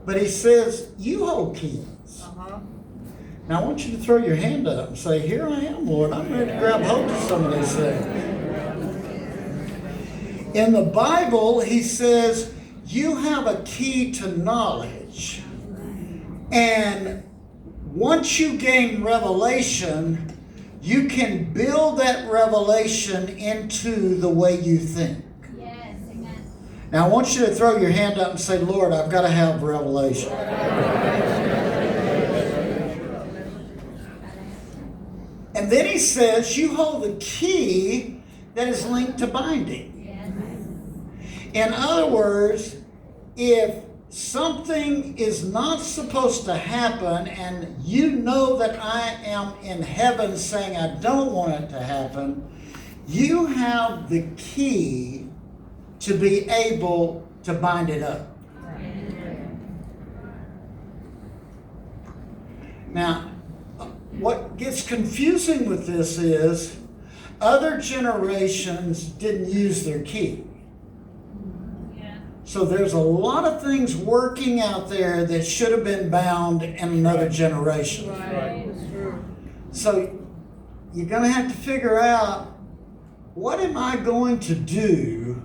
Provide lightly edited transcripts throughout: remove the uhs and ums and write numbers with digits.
But he says, you hold keys. Now I want you to throw your hand up and say, here I am, Lord. I'm ready to grab hold of some of these things. In the Bible, he says, you have a key to knowledge. And once you gain revelation, you can build that revelation into the way you think. Yes, amen. Now I want you to throw your hand up and say, Lord, I've got to have revelation. And then he says, you hold the key that is linked to binding. In other words, if something is not supposed to happen and you know that I am in heaven saying I don't want it to happen, you have the key to be able to bind it up. Now, what gets confusing with this is other generations didn't use their key. So there's a lot of things working out there that should have been bound in another generation. Right. So you're going to have to figure out, what am I going to do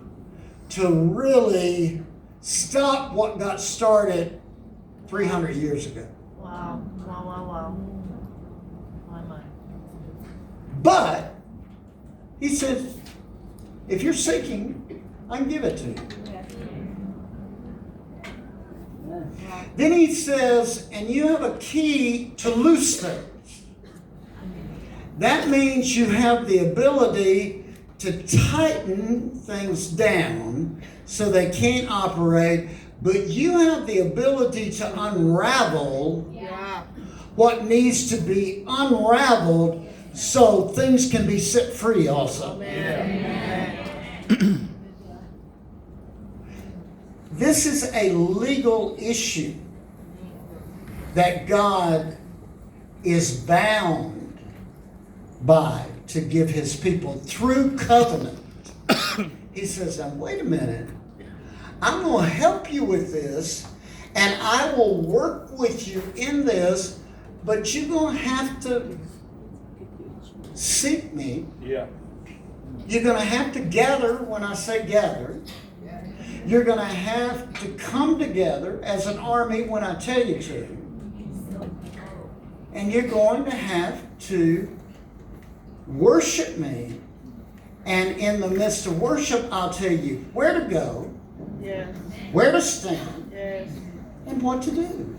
to really stop what got started 300 years ago? Wow. My. But he says, if you're seeking, I can give it to you. Then he says, and you have a key to loose things. That means you have the ability to tighten things down so they can't operate, but you have the ability to unravel what needs to be unraveled so things can be set free also. This is a legal issue that God is bound by to give his people through covenant. He says, now wait a minute, I'm going to help you with this and I will work with you in this, but you're going to have to seek me. Yeah. You're going to have to gather when I say gather. You're going to have to come together as an army when I tell you to. And you're going to have to worship me. And in the midst of worship, I'll tell you where to go, where to stand, and what to do.